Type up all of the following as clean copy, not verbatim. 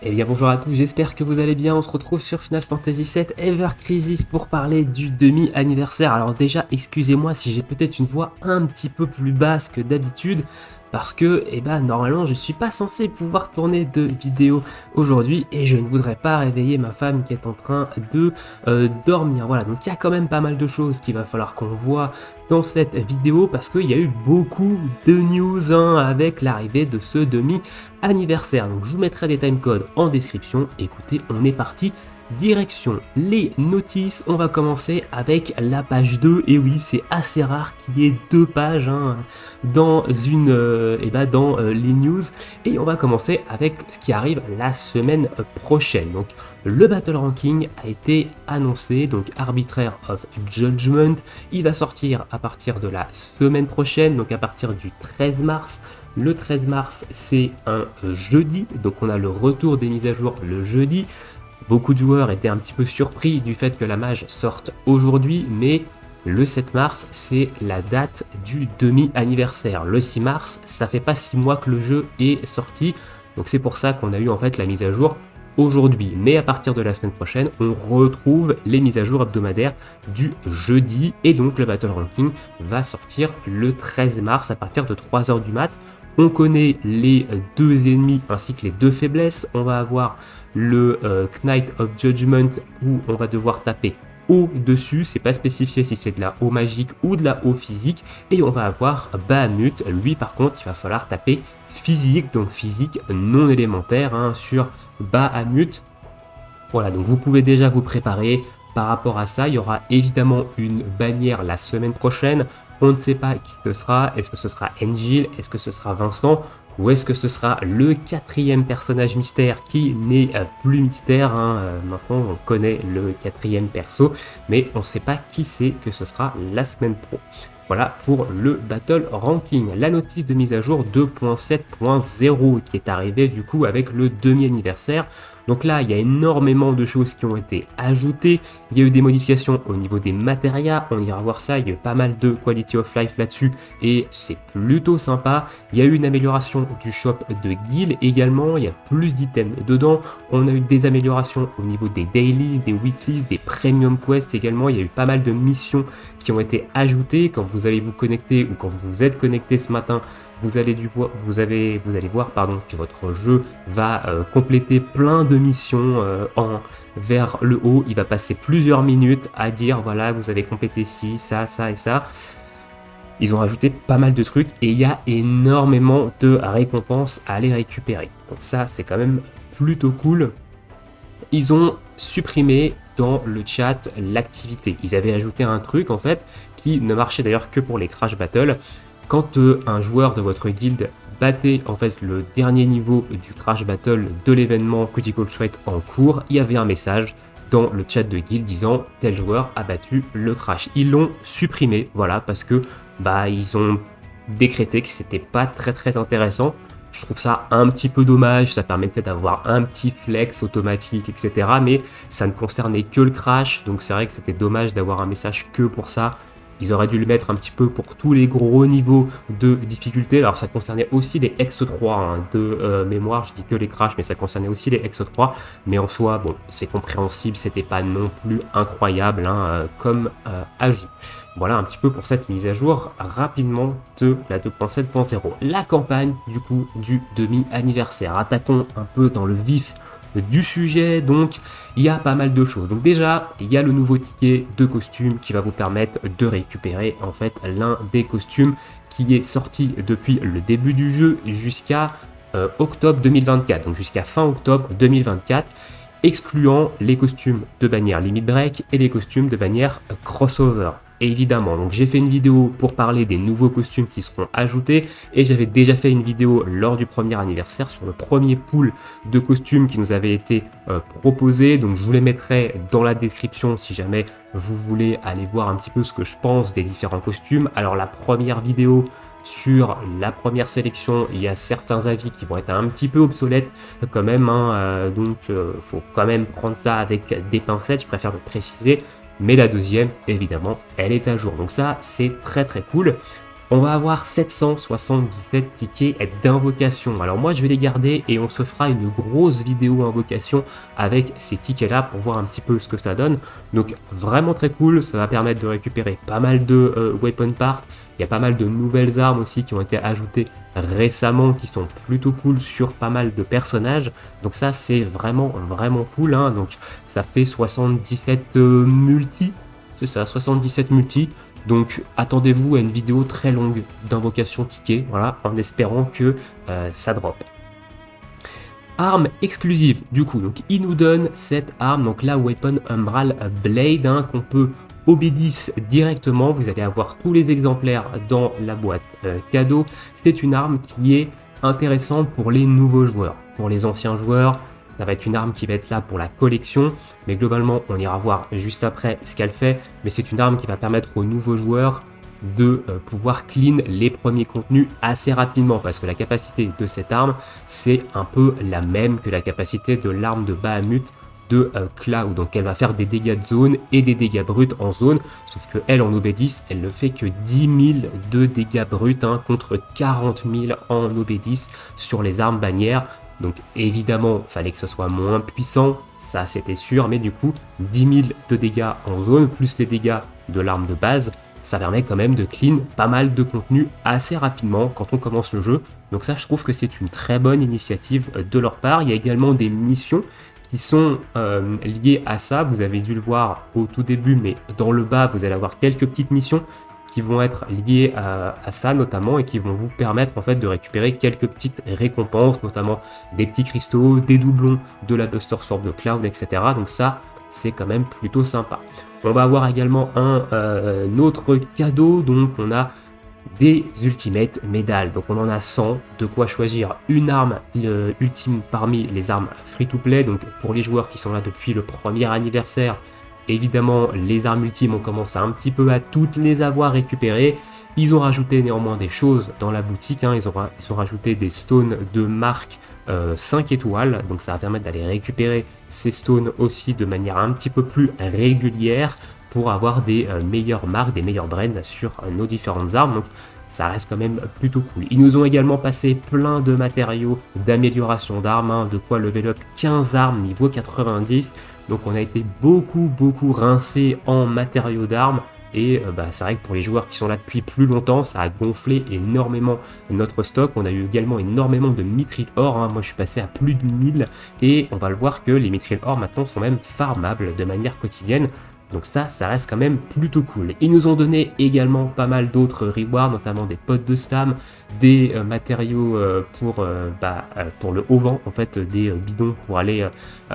Eh bien bonjour à tous, j'espère que vous allez bien, on se retrouve sur Final Fantasy VII Ever Crisis pour parler du demi-anniversaire. Alors déjà, excusez-moi si j'ai peut-être une voix un petit peu plus basse que d'habitude, parce que, normalement je suis pas censé pouvoir tourner de vidéo aujourd'hui et je ne voudrais pas réveiller ma femme qui est en train de dormir. Voilà, donc il y a quand même pas mal de choses qu'il va falloir qu'on voit dans cette vidéo parce qu'il y a eu beaucoup de news avec l'arrivée de ce demi-anniversaire. Donc je vous mettrai des timecodes en description. Écoutez, on est parti. Direction les notices, on va commencer avec la page 2, et oui c'est assez rare qu'il y ait deux pages dans les news, et on va commencer avec ce qui arrive la semaine prochaine. Donc le Battle Ranking a été annoncé, donc Arbitraire of Judgment, il va sortir à partir de la semaine prochaine, donc à partir du 13 mars. Le 13 mars, c'est un jeudi, donc on a le retour des mises à jour le jeudi. Beaucoup de joueurs étaient un petit peu surpris du fait que la mage sorte aujourd'hui, mais le 7 mars, c'est la date du demi-anniversaire. Le 6 mars, ça fait pas 6 mois que le jeu est sorti, donc c'est pour ça qu'on a eu en fait la mise à jour aujourd'hui. Mais à partir de la semaine prochaine, on retrouve les mises à jour hebdomadaires du jeudi, et donc le Battle Ranking va sortir le 13 mars à partir de 3h du mat'. On connaît les deux ennemis ainsi que les deux faiblesses. On va avoir le Knight of Judgment où on va devoir taper au-dessus, c'est pas spécifié si c'est de la eau magique ou de la eau physique, et on va avoir Bahamut, lui par contre il va falloir taper physique, donc physique non élémentaire sur Bahamut. Voilà, donc vous pouvez déjà vous préparer par rapport à ça. Il y aura évidemment une bannière la semaine prochaine. On ne sait pas qui ce sera. Est-ce que ce sera Angel? Est-ce que ce sera Vincent? Ou est-ce que ce sera le quatrième personnage mystère qui n'est plus mystère Maintenant, on connaît le quatrième perso, mais on ne sait pas qui c'est que ce sera la semaine pro. Voilà pour le Battle Ranking. La notice de mise à jour 2.7.0 qui est arrivée du coup avec le demi-anniversaire. Donc là, il y a énormément de choses qui ont été ajoutées. Il y a eu des modifications au niveau des matérias. On ira voir ça. Il y a eu pas mal de quality of life là-dessus et c'est plutôt sympa. Il y a eu une amélioration du shop de guild également. Il y a plus d'items dedans. On a eu des améliorations au niveau des dailies, des weeklies, des premium quests également. Il y a eu pas mal de missions qui ont été ajoutées. Quand vous allez vous connecter ou quand vous vous êtes connecté ce matin, vous allez voir que votre jeu va compléter plein de missions vers le haut. Il va passer plusieurs minutes à dire voilà, vous avez complété ci, ça, ça et ça. Ils ont rajouté pas mal de trucs et il y a énormément de récompenses à aller récupérer. Donc ça, c'est quand même plutôt cool. Ils ont supprimé dans le chat l'activité. Ils avaient ajouté un truc en fait qui ne marchait d'ailleurs que pour les Crash Battle. Quand un joueur de votre guilde battait en fait le dernier niveau du Crash Battle de l'événement Critical Threat en cours, il y avait un message dans le chat de guild disant tel joueur a battu le Crash. Ils l'ont supprimé, voilà, parce que ils ont décrété que c'était pas très intéressant. Je trouve ça un petit peu dommage, ça permettait d'avoir un petit flex automatique, etc. Mais ça ne concernait que le Crash, donc c'est vrai que c'était dommage d'avoir un message que pour ça. Ils auraient dû le mettre un petit peu pour tous les gros niveaux de difficulté. Alors ça concernait aussi les X3 de mémoire, je dis que les Crash, mais ça concernait aussi les X3. Mais en soi, bon, c'est compréhensible, c'était pas non plus incroyable comme ajout. Voilà un petit peu pour cette mise à jour rapidement de la 2.7.0. La campagne du coup du demi-anniversaire. Attaquons un peu dans le vif du sujet, donc il y a pas mal de choses. Donc déjà, il y a le nouveau ticket de costume qui va vous permettre de récupérer en fait l'un des costumes qui est sorti depuis le début du jeu jusqu'à octobre 2024, donc jusqu'à fin octobre 2024, excluant les costumes de bannière Limit Break et les costumes de bannière Crossover. Évidemment, donc j'ai fait une vidéo pour parler des nouveaux costumes qui seront ajoutés et j'avais déjà fait une vidéo lors du premier anniversaire sur le premier pool de costumes qui nous avait été proposé, donc je vous les mettrai dans la description si jamais vous voulez aller voir un petit peu ce que je pense des différents costumes. Alors la première vidéo sur la première sélection, il y a certains avis qui vont être un petit peu obsolètes quand même, donc faut quand même prendre ça avec des pincettes, je préfère le préciser. Mais la deuxième, évidemment, elle est à jour. Donc ça, c'est très cool. On va avoir 777 tickets d'invocation. Alors moi je vais les garder et on se fera une grosse vidéo invocation avec ces tickets là pour voir un petit peu ce que ça donne. Donc vraiment très cool, ça va permettre de récupérer pas mal de weapon parts. Il y a pas mal de nouvelles armes aussi qui ont été ajoutées récemment qui sont plutôt cool sur pas mal de personnages. Donc ça c'est vraiment cool, hein. Donc ça fait 77 multi, c'est ça, 77 multi. Donc attendez-vous à une vidéo très longue d'invocation ticket, voilà, en espérant que ça drop. Arme exclusive, du coup, donc il nous donne cette arme, donc la Weapon Umbral Blade, hein, qu'on peut OB10 directement. Vous allez avoir tous les exemplaires dans la boîte cadeau. C'est une arme qui est intéressante pour les nouveaux joueurs. Pour les anciens joueurs, ça va être une arme qui va être là pour la collection, mais globalement on ira voir juste après ce qu'elle fait. Mais c'est une arme qui va permettre aux nouveaux joueurs de pouvoir clean les premiers contenus assez rapidement, parce que la capacité de cette arme c'est un peu la même que la capacité de l'arme de Bahamut de Cloud. Donc elle va faire des dégâts de zone et des dégâts bruts en zone, sauf que elle en OB10 elle ne fait que 10 000 de dégâts bruts, hein, contre 40 000 en OB10 sur les armes bannières. Donc évidemment, fallait que ce soit moins puissant, ça c'était sûr, mais du coup, 10 000 de dégâts en zone, plus les dégâts de l'arme de base, ça permet quand même de clean pas mal de contenu assez rapidement quand on commence le jeu. Donc ça, je trouve que c'est une très bonne initiative de leur part. Il y a également des missions qui sont liées à ça. Vous avez dû le voir au tout début, mais dans le bas, vous allez avoir quelques petites missions qui vont être liées à ça notamment, et qui vont vous permettre en fait de récupérer quelques petites récompenses, notamment des petits cristaux, des doublons de la Buster Sword de Cloud, etc. Donc ça, c'est quand même plutôt sympa. On va avoir également un autre cadeau, donc on a des Ultimate Medal, donc on en a 100, de quoi choisir une arme ultime parmi les armes free-to-play. Donc pour les joueurs qui sont là depuis le premier anniversaire, évidemment, les armes ultimes, on commence un petit peu à toutes les avoir récupérées. Ils ont rajouté néanmoins des choses dans la boutique, hein. Ils ont rajouté des stones de marque 5 étoiles, donc ça va permettre d'aller récupérer ces stones aussi de manière un petit peu plus régulière pour avoir des meilleures marques, des meilleurs brands sur nos différentes armes. Donc ça reste quand même plutôt cool. Ils nous ont également passé plein de matériaux d'amélioration d'armes, hein, de quoi level up 15 armes niveau 90. Donc on a été beaucoup rincé en matériaux d'armes. Et c'est vrai que pour les joueurs qui sont là depuis plus longtemps, ça a gonflé énormément notre stock. On a eu également énormément de mithril or, hein. Moi je suis passé à plus de 1000, et on va le voir que les mithril or maintenant sont même farmables de manière quotidienne. Donc ça reste quand même plutôt cool. Ils nous ont donné également pas mal d'autres rewards, notamment des potes de stam, des matériaux pour le haut vent, en fait, des bidons pour aller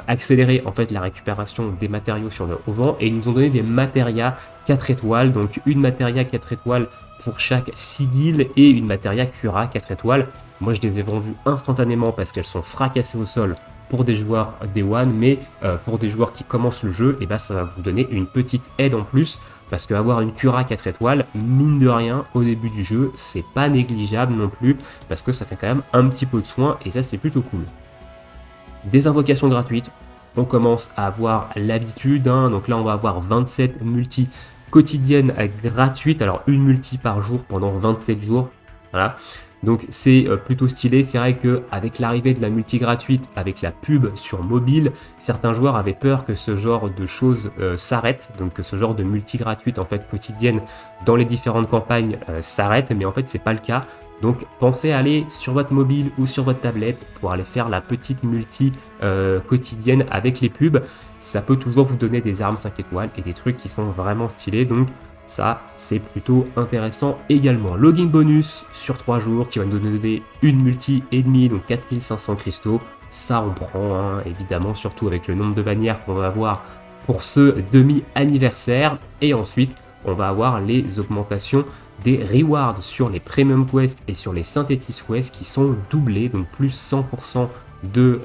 accélérer en fait la récupération des matériaux sur le haut vent. Et ils nous ont donné des matérias 4 étoiles, donc une matéria 4 étoiles pour chaque sigil et une matéria Cura 4 étoiles. Moi je les ai vendues instantanément parce qu'elles sont fracassées au sol pour des joueurs Day One, mais pour des joueurs qui commencent le jeu, et ça va vous donner une petite aide en plus, parce qu'avoir une Cura 4 étoiles, mine de rien, au début du jeu, c'est pas négligeable non plus, parce que ça fait quand même un petit peu de soin, et ça c'est plutôt cool. Des invocations gratuites, on commence à avoir l'habitude, hein. Donc là on va avoir 27 multi quotidiennes gratuites, alors une multi par jour pendant 27 jours, voilà. Donc c'est plutôt stylé. C'est vrai qu'avec l'arrivée de la multi gratuite, avec la pub sur mobile, certains joueurs avaient peur que ce genre de choses s'arrête, donc que ce genre de multi gratuite en fait quotidienne dans les différentes campagnes s'arrête, mais en fait c'est pas le cas. Donc pensez à aller sur votre mobile ou sur votre tablette pour aller faire la petite multi quotidienne avec les pubs. Ça peut toujours vous donner des armes 5 étoiles et des trucs qui sont vraiment stylés, donc ça, c'est plutôt intéressant également. Login bonus sur 3 jours qui va nous donner une multi et demi, donc 4500 cristaux. Ça, on prend, hein, évidemment, surtout avec le nombre de bannières qu'on va avoir pour ce demi-anniversaire. Et ensuite, on va avoir les augmentations des rewards sur les Premium Quests et sur les Synthetis Quests qui sont doublés, donc plus 100% de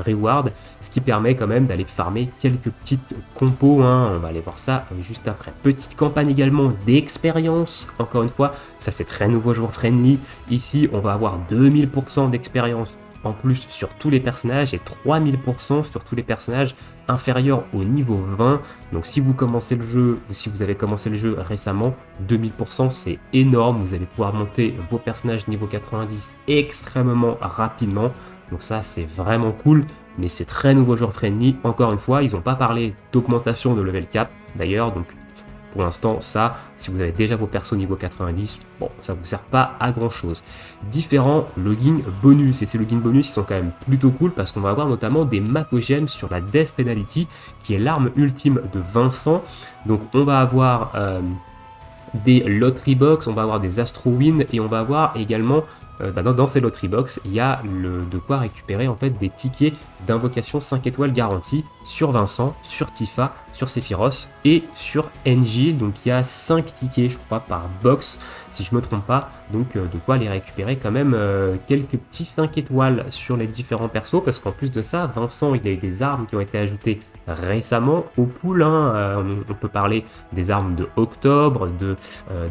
reward, ce qui permet quand même d'aller farmer quelques petites compos, hein. On va aller voir ça juste après. Petite campagne également d'expérience, encore une fois, ça c'est très nouveau joueur friendly. Ici on va avoir 2000% d'expérience en plus sur tous les personnages et 3000% sur tous les personnages inférieurs au niveau 20. Donc si vous commencez le jeu ou si vous avez commencé le jeu récemment, 2000% c'est énorme. Vous allez pouvoir monter vos personnages niveau 90 extrêmement rapidement. Donc ça c'est vraiment cool, mais c'est très nouveau joueur friendly. Encore une fois, ils n'ont pas parlé d'augmentation de level cap d'ailleurs, donc pour l'instant ça, si vous avez déjà vos persos niveau 90, bon ça vous sert pas à grand chose. Différents login bonus, et ces login bonus ils sont quand même plutôt cool parce qu'on va avoir notamment des Makogems sur la Death Penalty qui est l'arme ultime de Vincent. Donc on va avoir des Lottery Box, on va avoir des Astro Win et on va avoir également dans ces Lottery Box, il y a de quoi récupérer en fait des tickets d'invocation 5 étoiles garanties sur Vincent, sur Tifa, sur Sephiroth et sur Engil. Donc il y a 5 tickets je crois par box si je me trompe pas, donc de quoi les récupérer quand même quelques petits 5 étoiles sur les différents persos, parce qu'en plus de ça, Vincent il a eu des armes qui ont été ajoutées récemment au pool, hein. On peut parler des armes de octobre,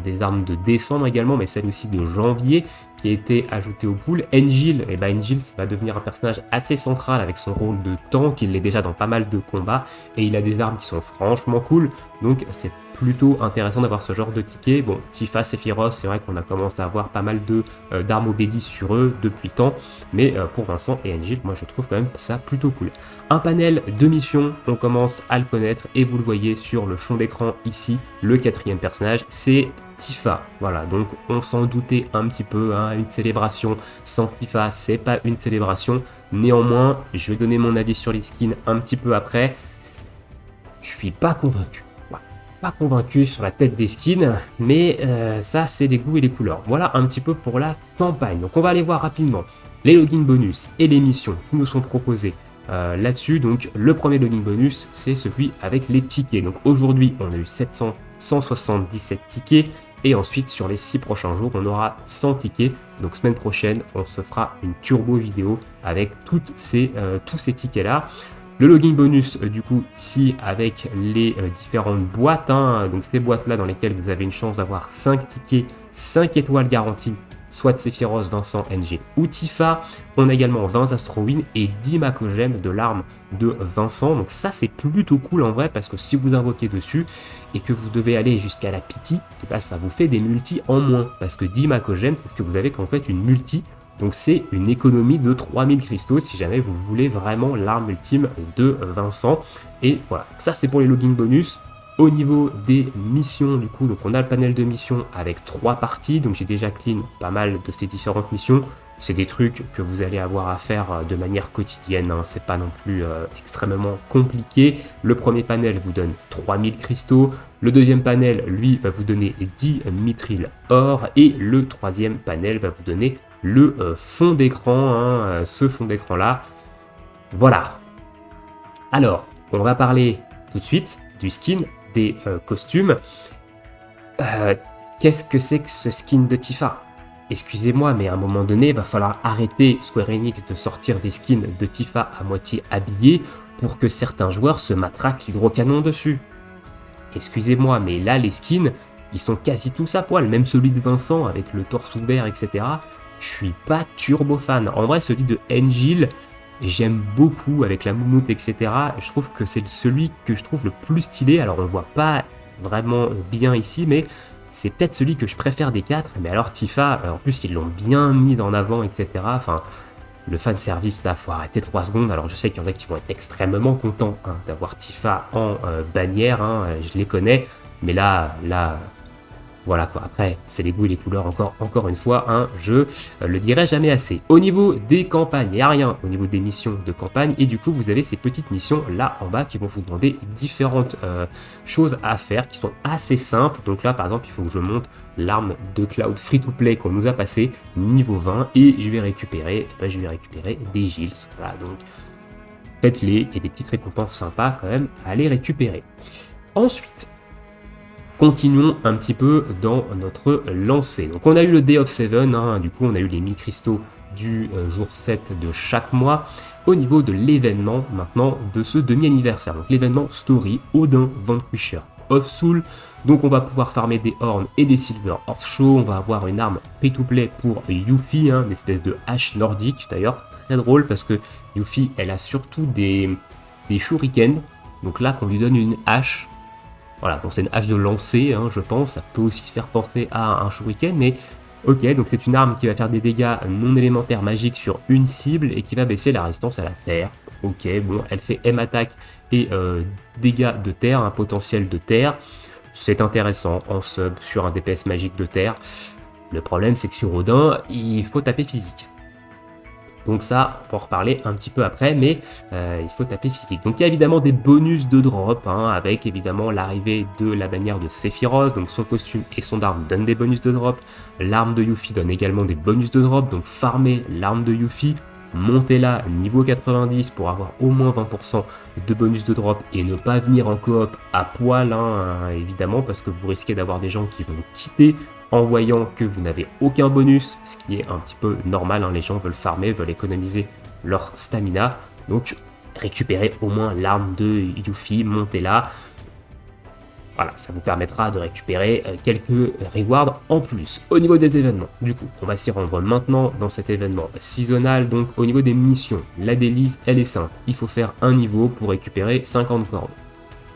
des armes de décembre également, mais celle aussi de janvier qui a été ajoutée au pool. Engil, et Engil va devenir un personnage assez central avec son rôle de tank, il l'est déjà dans pas mal de combats et il a des armes qui sont franchement cool, donc c'est plutôt intéressant d'avoir ce genre de ticket. Bon, Tifa, Sephiroth, c'est vrai qu'on a commencé à avoir pas mal d'armes obédies sur eux depuis le temps, mais pour Vincent et Engil, moi je trouve quand même ça plutôt cool. Un panel de missions, on commence à le connaître et vous le voyez sur le fond d'écran ici, le 4e personnage, c'est Tifa. Voilà, donc on s'en doutait un petit peu, hein, une célébration sans Tifa, c'est pas une célébration. Néanmoins, je vais donner mon avis sur les skins un petit peu après. Je suis pas convaincu. Pas convaincu sur la tête des skins, mais ça c'est les goûts et les couleurs. Voilà un petit peu pour la campagne. Donc on va aller voir rapidement les login bonus et les missions qui nous sont proposées là-dessus. Donc le premier login bonus c'est celui avec les tickets. Donc aujourd'hui on a eu 177 tickets et ensuite sur les 6 prochains jours on aura 100 tickets. Donc semaine prochaine on se fera une turbo vidéo avec tous ces tickets là. Le login bonus, du coup, ici, avec les différentes boîtes, hein, donc ces boîtes-là dans lesquelles vous avez une chance d'avoir 5 tickets, 5 étoiles garanties, soit de Sephiroth, Vincent, NG ou Tifa. On a également 20 Astro Win et 10 Makogems de l'arme de Vincent. Donc ça, c'est plutôt cool en vrai, parce que si vous invoquez dessus et que vous devez aller jusqu'à la pity, et bah, ça vous fait des multis en moins, parce que 10 Makogems, c'est ce que vous avez quand vous faites une multi. Donc c'est une économie de 3000 cristaux si jamais vous voulez vraiment l'arme ultime de Vincent. Et voilà, ça c'est pour les login bonus. Au niveau des missions, du coup, donc on a le panel de missions avec 3 parties. Donc j'ai déjà clean pas mal de ces différentes missions. C'est des trucs que vous allez avoir à faire de manière quotidienne, hein. C'est pas non plus extrêmement compliqué. Le premier panel vous donne 3000 cristaux. Le deuxième panel, lui, va vous donner 10 mithril or. Et le troisième panel va vous donner le fond d'écran, hein, ce fond d'écran là. Voilà. Alors, on va parler tout de suite du skin, des costumes. Qu'est-ce que c'est que ce skin de Tifa? Excusez-moi, mais à un moment donné, il va falloir arrêter Square Enix de sortir des skins de Tifa à moitié habillés pour que certains joueurs se matraquent l'hydrocanon dessus. Excusez-moi, mais là, les skins, ils sont quasi tous à poil, même celui de Vincent avec le torse ouvert, etc. Je suis pas turbo fan. En vrai, celui de Engil, j'aime beaucoup avec la moumoute, etc. Je trouve que c'est celui que je trouve le plus stylé. Alors, on le voit pas vraiment bien ici, mais c'est peut-être celui que je préfère des 4. Mais alors, Tifa, en plus, ils l'ont bien mis en avant, etc. Enfin, le fan service, là, faut arrêter 3 secondes. Alors, je sais qu'il y en a qui vont être extrêmement contents, hein, d'avoir Tifa en bannière, hein, je les connais. Mais là, voilà quoi, après c'est les goûts et les couleurs encore une fois, hein, je le dirai jamais assez. Au niveau des campagnes, il n'y a rien au niveau des missions de campagne, et du coup vous avez ces petites missions là en bas qui vont vous demander différentes choses à faire qui sont assez simples. Donc là par exemple il faut que je monte l'arme de Cloud free to play qu'on nous a passé niveau 20 et je vais récupérer, des gils. Voilà, donc faites-les, et des petites récompenses sympas quand même à les récupérer. Ensuite, continuons un petit peu dans notre lancée. Donc on a eu le Day of Seven, hein, du coup on a eu les 1000 cristaux du jour 7 de chaque mois. Au niveau de l'événement maintenant de ce demi-anniversaire, donc l'événement Story Odin Vanquisher. of Soul. Donc on va pouvoir farmer des Horns et des Silver Horseshoe. On va avoir une arme free-to-play pour Yuffie, hein, une espèce de hache nordique. D'ailleurs, très drôle parce que Yuffie, elle a surtout des shurikens. Donc là, qu'on lui donne une hache. Voilà, bon, c'est une hache de lancer, hein, je pense. Ça peut aussi faire penser à un shuriken, mais ok, donc c'est une arme qui va faire des dégâts non élémentaires magiques sur une cible et qui va baisser la résistance à la terre. Ok, bon, elle fait M attaque et dégâts de terre, un potentiel de terre. C'est intéressant en sub sur un DPS magique de terre. Le problème, c'est que sur Odin, il faut taper physique. Donc ça, on peut en reparler un petit peu après, mais il faut taper physique. Donc il y a évidemment des bonus de drop, hein, avec évidemment l'arrivée de la bannière de Sephiroth, donc son costume et son arme donnent des bonus de drop. L'arme de Yuffie donne également des bonus de drop, donc farmer l'arme de Yuffie, montez-la niveau 90 pour avoir au moins 20% de bonus de drop et ne pas venir en coop à poil, hein, évidemment, parce que vous risquez d'avoir des gens qui vont quitter en voyant que vous n'avez aucun bonus, ce qui est un petit peu normal, hein, les gens veulent farmer, veulent économiser leur stamina, donc récupérez au moins l'arme de Yuffie, montez-la. Voilà, ça vous permettra de récupérer quelques rewards en plus. Au niveau des événements, du coup, on va s'y rendre maintenant dans cet événement saisonnal. Donc au niveau des missions, la délice, elle est simple. Il faut faire un niveau pour récupérer 50 cordes.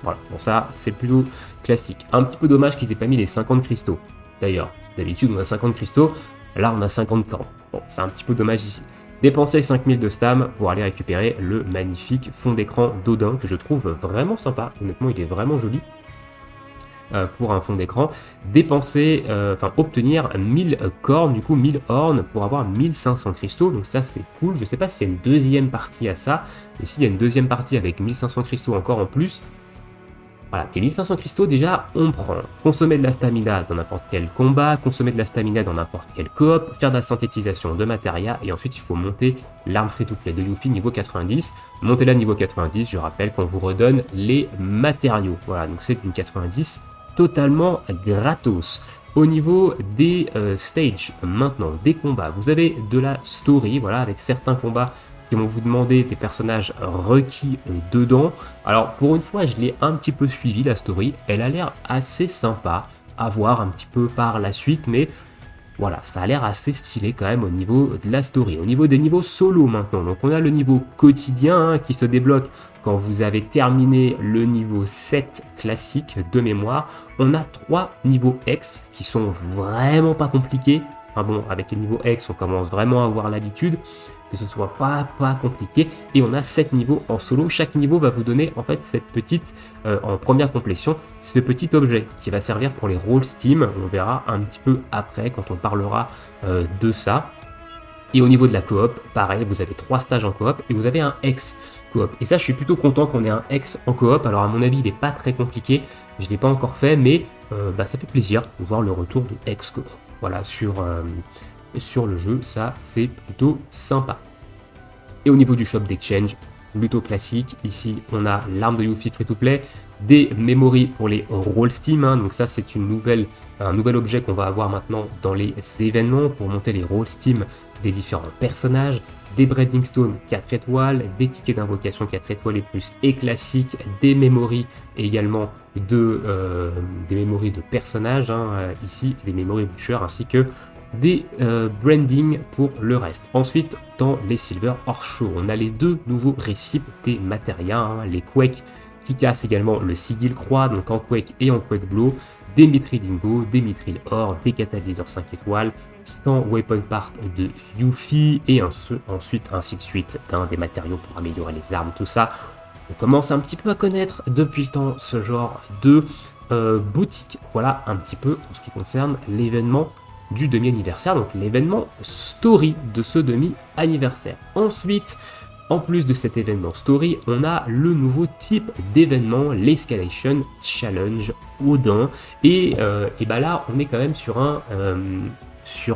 Voilà, bon ça, c'est plutôt classique. Un petit peu dommage qu'ils aient pas mis les 50 cristaux. D'ailleurs, d'habitude on a 50 cristaux, là on a 50 cordes. Bon, c'est un petit peu dommage ici. Dépensez 5000 de stam pour aller récupérer le magnifique fond d'écran d'Odin, que je trouve vraiment sympa. Honnêtement, il est vraiment joli. Pour un fond d'écran, obtenir 1000 cornes, du coup 1000 horns pour avoir 1500 cristaux, donc ça c'est cool. Je sais pas s'il y a une deuxième partie à ça, et s'il y a une deuxième partie avec 1500 cristaux encore en plus, voilà, et 1500 cristaux déjà on prend, consommer de la stamina dans n'importe quel combat, consommer de la stamina dans n'importe quel coop, faire de la synthétisation de matérias, et ensuite il faut monter l'arme free-to-play de Yuffie niveau 90, monter la niveau 90, je rappelle qu'on vous redonne les matériaux, voilà, donc c'est une 90 totalement gratos. Au niveau des stages, maintenant, des combats, vous avez de la story, voilà, avec certains combats qui vont vous demander des personnages requis dedans. Alors, pour une fois, je l'ai un petit peu suivi, la story, elle a l'air assez sympa à voir un petit peu par la suite, mais voilà, ça a l'air assez stylé quand même au niveau de la story. Au niveau des niveaux solo maintenant, donc on a le niveau quotidien, hein, qui se débloque quand vous avez terminé le niveau 7 classique de mémoire. On a 3 niveaux X qui sont vraiment pas compliqués. Enfin bon, avec les niveaux X, on commence vraiment à avoir l'habitude que ce soit pas compliqué, et on a 7 niveaux en solo. Chaque niveau va vous donner en fait cette petite, en première complétion, ce petit objet qui va servir pour les rôles Steam. On verra un petit peu après quand on parlera de ça. Et au niveau de la coop, pareil, vous avez 3 stages en coop et vous avez un ex coop. Et ça, je suis plutôt content qu'on ait un ex en coop. Alors à mon avis, il n'est pas très compliqué, je ne l'ai pas encore fait, mais ça fait plaisir de voir le retour de ex coop. Voilà, sur le jeu, ça c'est plutôt sympa. Et au niveau du shop d'exchange, plutôt classique, ici on a l'arme de Yuffie free to play, des memories pour les rôles Steam, hein, donc ça c'est un nouvel objet qu'on va avoir maintenant dans les événements pour monter les rôles Steam des différents personnages, des Breeding Stones 4 étoiles, des tickets d'invocation 4 étoiles et plus et classiques, des memories également des memories de personnages, hein, ici des memories Butcher, ainsi que des branding pour le reste. Ensuite, dans les Silver Horseshoe, on a les 2 nouveaux récipes des matérias, hein, les Quake qui cassent également le sigil croix, donc en Quake et en Quake Blow, des Mithril Dingo, des Mithril Or, des catalyseurs 5 étoiles, 100 weapon parts de Yuffie, et ensuite ainsi de suite, des matériaux pour améliorer les armes, tout ça. On commence un petit peu à connaître depuis le temps ce genre de boutique. Voilà un petit peu en ce qui concerne l'événement du demi-anniversaire, donc l'événement story de ce demi-anniversaire. Ensuite, en plus de cet événement story, on a le nouveau type d'événement, l'Escalation Challenge Odin, et là on est quand même sur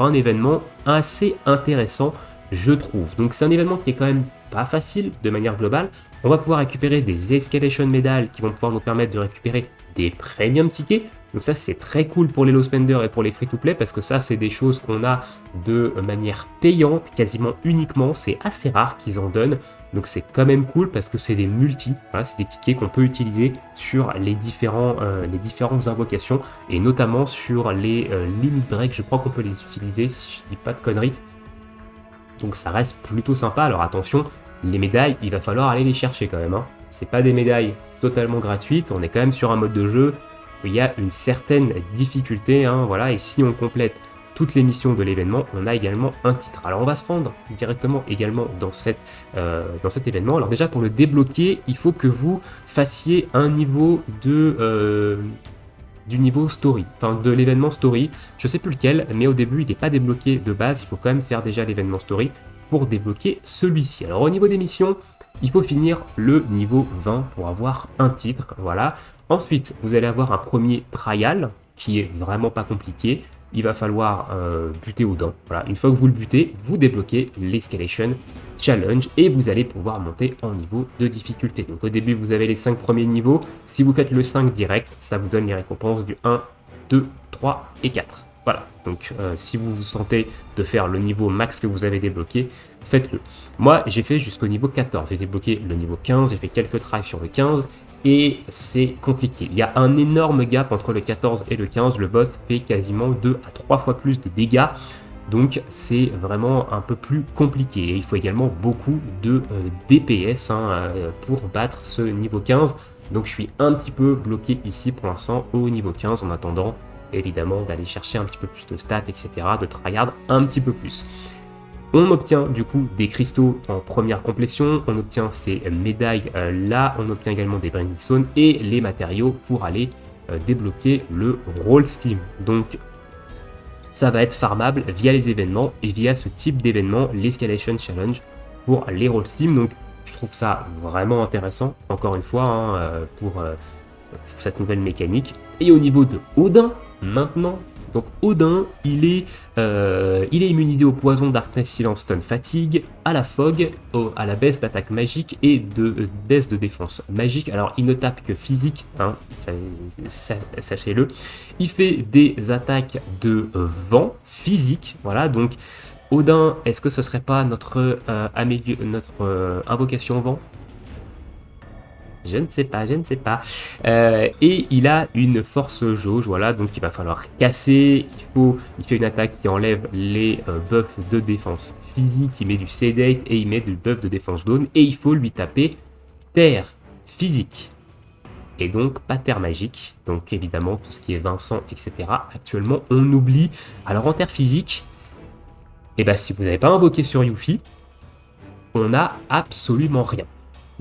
un événement assez intéressant, je trouve. Donc c'est un événement qui est quand même pas facile de manière globale. On va pouvoir récupérer des Escalation Medals qui vont pouvoir nous permettre de récupérer des premium tickets. Donc ça, c'est très cool pour les low spenders et pour les free-to-play, parce que ça, c'est des choses qu'on a de manière payante, quasiment uniquement. C'est assez rare qu'ils en donnent. Donc c'est quand même cool parce que c'est des multis, voilà, c'est des tickets qu'on peut utiliser sur les différentes invocations, et notamment sur les limit break, je crois qu'on peut les utiliser si je dis pas de conneries. Donc ça reste plutôt sympa. Alors attention, les médailles, il va falloir aller les chercher quand même, hein. C'est pas des médailles totalement gratuites, on est quand même sur un mode de jeu où il y a une certaine difficulté, hein, voilà, et si on complète toutes les missions de l'événement, on a également un titre. Alors on va se rendre directement également dans cet événement. Alors déjà pour le débloquer, il faut que vous fassiez un niveau du niveau story, enfin de l'événement story, je sais plus lequel, mais au début il n'est pas débloqué de base, il faut quand même faire déjà l'événement story pour débloquer celui-ci. Alors au niveau des missions, il faut finir le niveau 20 pour avoir un titre, voilà. Ensuite, vous allez avoir un premier trial qui est vraiment pas compliqué. Il va falloir buter au dents. Voilà. Une fois que vous le butez, vous débloquez l'Escalation Challenge et vous allez pouvoir monter en niveau de difficulté. Donc au début, vous avez les 5 premiers niveaux. Si vous faites le 5 direct, ça vous donne les récompenses du 1, 2, 3 et 4. Voilà, donc si vous vous sentez de faire le niveau max que vous avez débloqué, faites-le. Moi, j'ai fait jusqu'au niveau 14, j'ai débloqué le niveau 15, j'ai fait quelques tries sur le 15, et c'est compliqué. Il y a un énorme gap entre le 14 et le 15, le boss fait quasiment 2 à 3 fois plus de dégâts, donc c'est vraiment un peu plus compliqué. Et il faut également beaucoup de DPS pour battre ce niveau 15, donc je suis un petit peu bloqué ici pour l'instant au niveau 15 en attendant évidemment d'aller chercher un petit peu plus de stats, etc., de tryhard un petit peu plus. On obtient du coup des cristaux en première complétion, on obtient ces médailles là, on obtient également des Branding Stones et les matériaux pour aller débloquer le Roll Steam. Donc ça va être farmable via les événements et via ce type d'événement, l'Escalation Challenge pour les Roll Steam. Donc je trouve ça vraiment intéressant, encore une fois, pour cette nouvelle mécanique. Et au niveau de Odin, maintenant, donc Odin, il est immunisé au poison, Darkness, Silence, Stun, Fatigue, à la Fog, à la baisse d'attaque magique et de baisse de défense magique. Alors il ne tape que physique, hein, sachez-le. Il fait des attaques de vent physique, voilà, donc Odin, est-ce que ce serait pas notre invocation vent? Je ne sais pas, je ne sais pas. Et il a une force jauge, voilà, donc il va falloir casser. Il fait une attaque qui enlève les buffs de défense physique, il met du sedate et il met du buff de défense zone. Et il faut lui taper terre physique. Et donc pas terre magique. Donc évidemment tout ce qui est Vincent, etc. Actuellement on oublie. Alors en terre physique, et ben si vous n'avez pas invoqué sur Yuffie, on n'a absolument rien.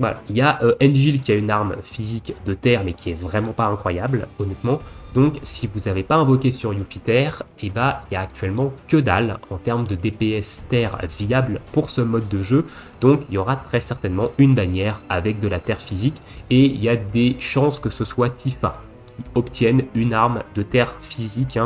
Voilà, il y a Engil qui a une arme physique de terre mais qui est vraiment pas incroyable, honnêtement. Donc si vous n'avez pas invoqué sur Yuffie terre, et bah il y a actuellement que dalle en termes de DPS terre viable pour ce mode de jeu. Donc il y aura très certainement une bannière avec de la terre physique et il y a des chances que ce soit Tifa qui obtienne une arme de terre physique.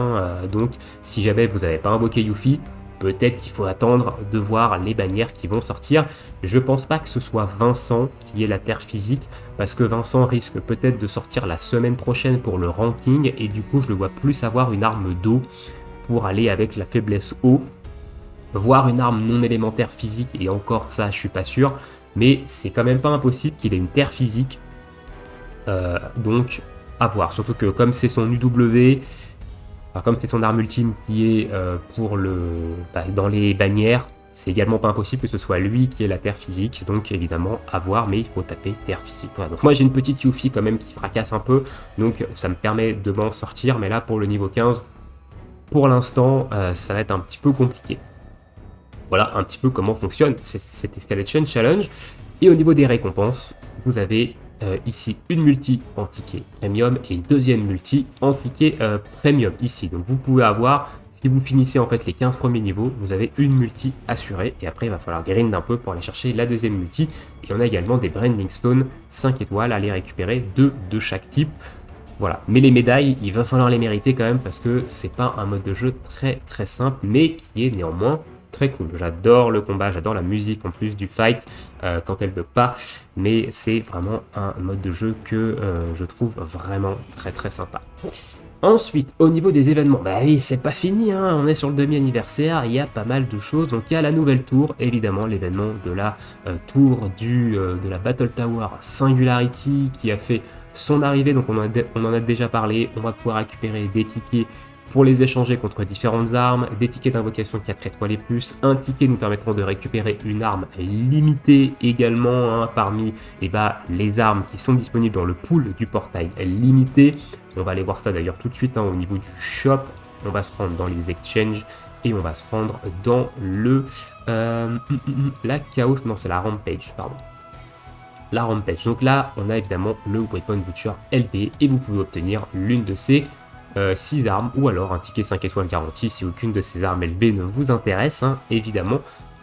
Donc si jamais vous n'avez pas invoqué Yuffie, peut-être qu'il faut attendre de voir les bannières qui vont sortir. Je pense pas que ce soit Vincent qui ait la terre physique, parce que Vincent risque peut-être de sortir la semaine prochaine pour le ranking, et du coup je le vois plus avoir une arme d'eau pour aller avec la faiblesse eau, voire une arme non élémentaire physique, et encore ça je suis pas sûr, mais c'est quand même pas impossible qu'il ait une terre physique, donc à voir. Surtout que comme c'est son UW, comme c'est son arme ultime qui est dans les bannières, c'est également pas impossible que ce soit lui qui ait la terre physique, donc évidemment à voir, mais il faut taper terre physique. Voilà, donc moi j'ai une petite Yuffie quand même qui fracasse un peu, donc ça me permet de m'en sortir, mais là pour le niveau 15, pour l'instant ça va être un petit peu compliqué. Voilà un petit peu comment fonctionne cette Escalation Challenge. Et au niveau des récompenses, vous avez ici une multi en ticket premium et une deuxième multi en ticket premium ici. Donc vous pouvez avoir, si vous finissez en fait les 15 premiers niveaux, vous avez une multi assurée et après il va falloir grind un peu pour aller chercher la deuxième multi. Et on a également des Branding Stones 5 étoiles à les récupérer, 2 de chaque type. Voilà, mais les médailles, il va falloir les mériter quand même parce que c'est pas un mode de jeu très très simple, mais qui est néanmoins très cool. J'adore le combat, j'adore la musique en plus du fight quand elle bug pas, mais c'est vraiment un mode de jeu que je trouve vraiment très très sympa. Ensuite, au niveau des événements, bah oui, c'est pas fini, hein, on est sur le demi-anniversaire, il y a pas mal de choses. Donc il y a la nouvelle tour, évidemment l'événement de la tour de la Battle Tower Singularity qui a fait son arrivée, donc on en a déjà parlé. On va pouvoir récupérer des tickets pour les échanger contre différentes armes, des tickets d'invocation 4 étoiles et plus. Un ticket nous permettront de récupérer une arme limitée également, hein, parmi les armes qui sont disponibles dans le pool du portail limité. On va aller voir ça d'ailleurs tout de suite, hein, au niveau du shop. On va se rendre dans les exchanges et on va se rendre dans le la chaos, non c'est la rampage, pardon. La rampage. Donc là, on a évidemment le Weapon Voucher LB et vous pouvez obtenir l'une de ces 6 armes ou alors un ticket 5 étoiles garanti si aucune de ces armes LB ne vous intéresse, hein, évidemment.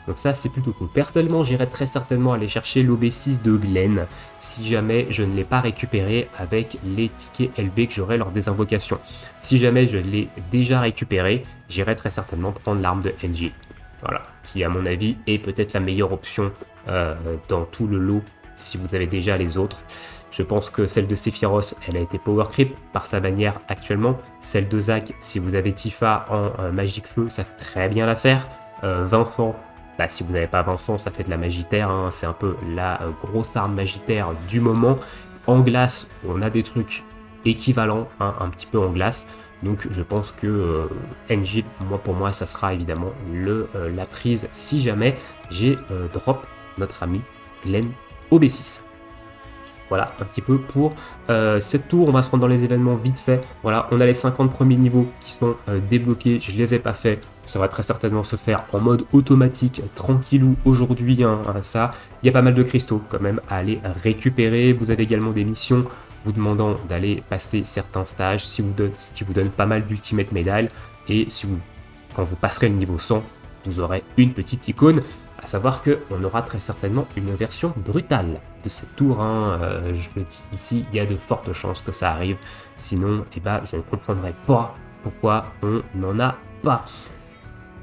Donc ça c'est plutôt cool. Personnellement j'irai très certainement aller chercher l'OB6 de Glen si jamais je ne l'ai pas récupéré avec les tickets LB que j'aurai lors des invocations. Si jamais je l'ai déjà récupéré, j'irai très certainement prendre l'arme de NG. Voilà, qui à mon avis est peut-être la meilleure option dans tout le lot si vous avez déjà les autres. Je pense que celle de Sephiroth, elle a été power creep par sa bannière actuellement. Celle de Zac, si vous avez Tifa en Magique Feu, ça fait très bien l'affaire. Vincent, bah, si vous n'avez pas Vincent, ça fait de la Magitaire, hein. C'est un peu la grosse arme Magitaire du moment. En glace, on a des trucs équivalents, hein, un petit peu en glace. Donc je pense que NG, pour moi, ça sera évidemment la prise si jamais j'ai drop notre ami Glen OB6. Voilà, un petit peu pour cette tour. On va se rendre dans les événements vite fait. Voilà, on a les 50 premiers niveaux qui sont débloqués. Je les ai pas fait. Ça va très certainement se faire en mode automatique, tranquillou aujourd'hui. Hein, ça, il y a pas mal de cristaux quand même à aller récupérer. Vous avez également des missions vous demandant d'aller passer certains stages, ce qui vous donne pas mal d'ultimate médailles. Et quand vous passerez le niveau 100, vous aurez une petite icône. À savoir qu'on aura très certainement une version brutale de cette tour, hein. Je le dis ici, il y a de fortes chances que ça arrive. Sinon, je ne comprendrai pas pourquoi on n'en a pas.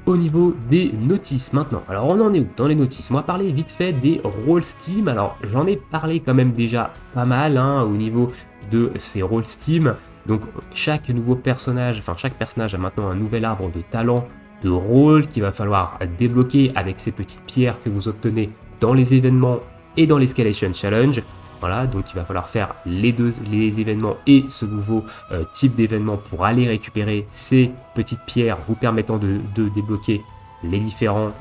Au niveau des notices maintenant, alors on en est où dans les notices? On va parler vite fait des rôles Steam. Alors j'en ai parlé quand même déjà pas mal, hein, au niveau de ces rôles Steam. Donc chaque personnage a maintenant un nouvel arbre de talent, de rôle qu'il va falloir débloquer avec ces petites pierres que vous obtenez dans les événements et dans l'Escalation Challenge. Voilà, donc il va falloir faire les événements et ce nouveau type d'événement pour aller récupérer ces petites pierres vous permettant de débloquer les différentes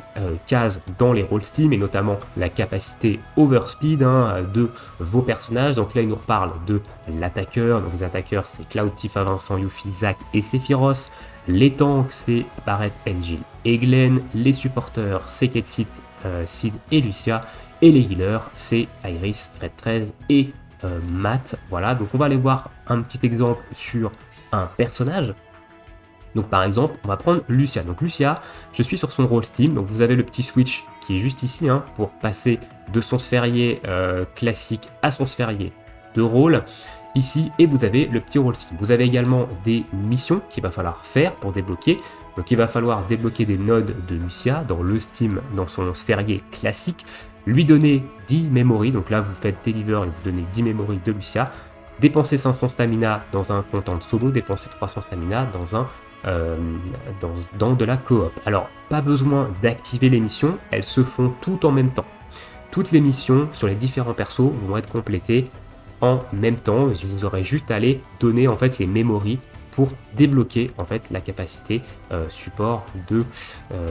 cases dans les rôles Steam et notamment la capacité overspeed, hein, de vos personnages. Donc là il nous reparle de l'attaqueur. Donc les attaqueurs c'est Cloud, Tifa, Vincent, Yuffie, Zac et Sephiroth. Les tanks c'est Barret, Angel et Glen. Les supporters c'est Ketsit, Sid et Lucia. Et les healers c'est Iris, Red 13 et Matt. Voilà, donc on va aller voir un petit exemple sur un personnage. Donc par exemple, on va prendre Lucia. Donc Lucia, je suis sur son rôle Steam. Donc vous avez le petit switch qui est juste ici, hein, pour passer de son sphérié classique à son sphérié de rôle. Ici, et vous avez le petit rôle Steam. Vous avez également des missions qu'il va falloir faire pour débloquer. Donc il va falloir débloquer des nodes de Lucia dans le Steam, dans son sphérié classique. Lui donner 10 memories. Donc là, vous faites deliver et vous donnez 10 memories de Lucia. Dépenser 500 stamina dans un compte en solo. Dépenser 300 stamina dans un dans de la coop. Alors, pas besoin d'activer les missions, elles se font toutes en même temps. Toutes les missions sur les différents persos vont être complétées en même temps. Vous aurez juste à aller donner en fait les memories pour débloquer en fait la capacité support de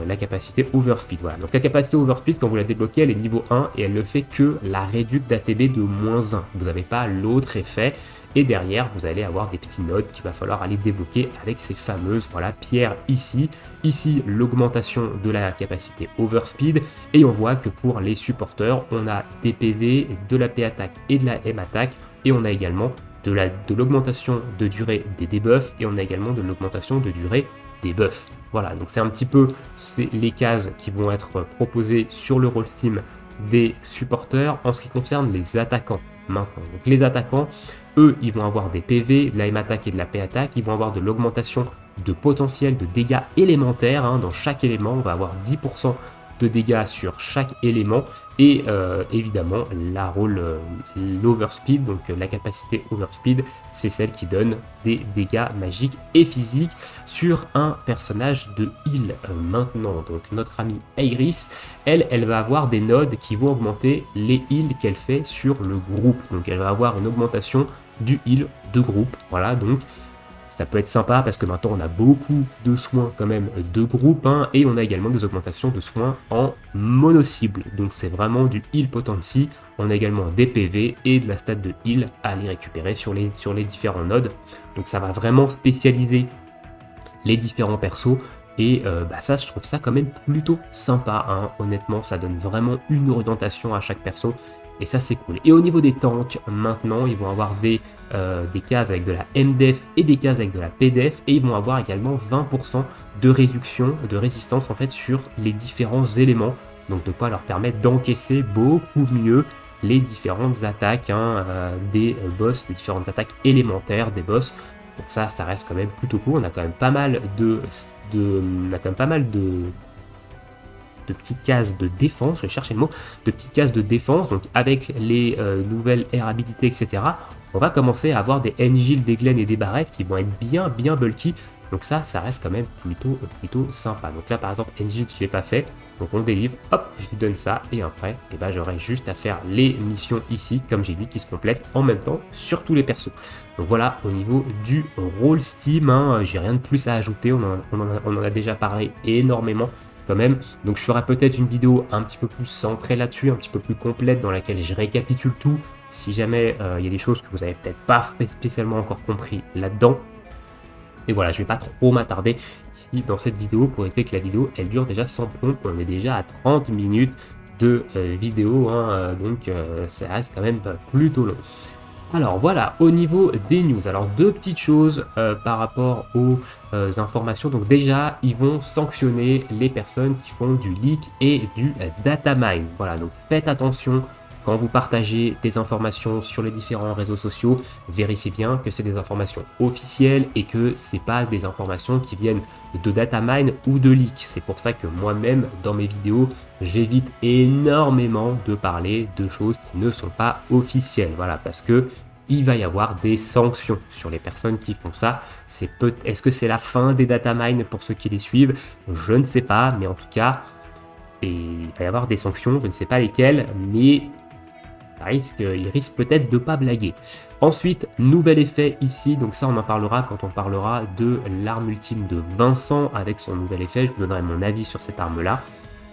la capacité overspeed. Voilà. Donc la capacité overspeed, quand vous la débloquez, elle est niveau 1 et elle ne fait que la réduction d'ATB de -1. Vous n'avez pas l'autre effet. Et derrière, vous allez avoir des petits nodes qu'il va falloir aller débloquer avec ces fameuses pierres ici. Ici, l'augmentation de la capacité overspeed. Et on voit que pour les supporters, on a des PV, de la P attaque et de la M attaque. Et on a également de l'augmentation de durée des debuffs. Et on a également de l'augmentation de durée des buffs. Voilà, donc c'est un petit peu les cases qui vont être proposées sur le rôle Steam des supporters en ce qui concerne les attaquants. Maintenant, donc les attaquants, eux, ils vont avoir des PV, de la M attaque et de la P attaque, ils vont avoir de l'augmentation de potentiel de dégâts élémentaires, hein. Dans chaque élément, on va avoir 10% de dégâts sur chaque élément et évidemment l'overspeed, donc la capacité overspeed, c'est celle qui donne des dégâts magiques et physiques sur un personnage de heal. Maintenant, donc notre amie Iris, elle va avoir des nodes qui vont augmenter les heals qu'elle fait sur le groupe, donc elle va avoir une augmentation du heal de groupe, voilà, donc ça peut être sympa parce que maintenant on a beaucoup de soins quand même de groupe, hein, et on a également des augmentations de soins en mono-cible. Donc c'est vraiment du heal potency. On a également des PV et de la stat de heal à aller récupérer sur les différents nodes. Donc ça va vraiment spécialiser les différents persos. Et ça, je trouve ça quand même plutôt sympa, hein. Honnêtement, ça donne vraiment une orientation à chaque perso. Et ça, c'est cool. Et au niveau des tanks, maintenant, ils vont avoir des cases avec de la MDEF et des cases avec de la PDEF. Et ils vont avoir également 20% de réduction, de résistance en fait sur les différents éléments. Donc de quoi leur permettre d'encaisser beaucoup mieux les différentes attaques, hein, des boss, les différentes attaques élémentaires des boss. Donc ça reste quand même plutôt cool. On a quand même pas mal de petites cases de défense, je cherchais le mot, de petites cases de défense, donc avec les nouvelles air habilités, etc. On va commencer à avoir des Engil, des Glen et des barrettes qui vont être bien bulky, donc ça reste quand même plutôt sympa. Donc là par exemple, Engil je l'ai pas fait, donc on le délivre, hop, je lui donne ça, et après, j'aurai juste à faire les missions ici, comme j'ai dit, qui se complètent en même temps sur tous les persos. Donc voilà, au niveau du rôle Steam, hein, j'ai rien de plus à ajouter, on en a déjà parlé énormément quand même, donc je ferai peut-être une vidéo un petit peu plus centrée là-dessus, un petit peu plus complète, dans laquelle je récapitule tout, si jamais il y a des choses que vous avez peut-être pas spécialement encore compris là-dedans. Et voilà, je vais pas trop m'attarder ici dans cette vidéo pour éviter que la vidéo elle dure déjà sans plomb. On est déjà à 30 minutes de vidéo, hein, donc ça reste quand même plutôt long. Alors voilà, au niveau des news, alors deux petites choses par rapport aux informations. Donc déjà, ils vont sanctionner les personnes qui font du leak et du data mine. Voilà, donc faites attention quand vous partagez des informations sur les différents réseaux sociaux, vérifiez bien que c'est des informations officielles et que c'est pas des informations qui viennent de data mine ou de leak. C'est pour ça que moi-même, dans mes vidéos, j'évite énormément de parler de choses qui ne sont pas officielles. Voilà, parce que il va y avoir des sanctions sur les personnes qui font ça. Est-ce que c'est la fin des data mine pour ceux qui les suivent? Je ne sais pas, mais en tout cas, il va y avoir des sanctions, je ne sais pas lesquelles, mais il risque peut-être de pas blaguer. Ensuite, nouvel effet ici, donc ça on en parlera quand on parlera de l'arme ultime de Vincent avec son nouvel effet, je vous donnerai mon avis sur cette arme là.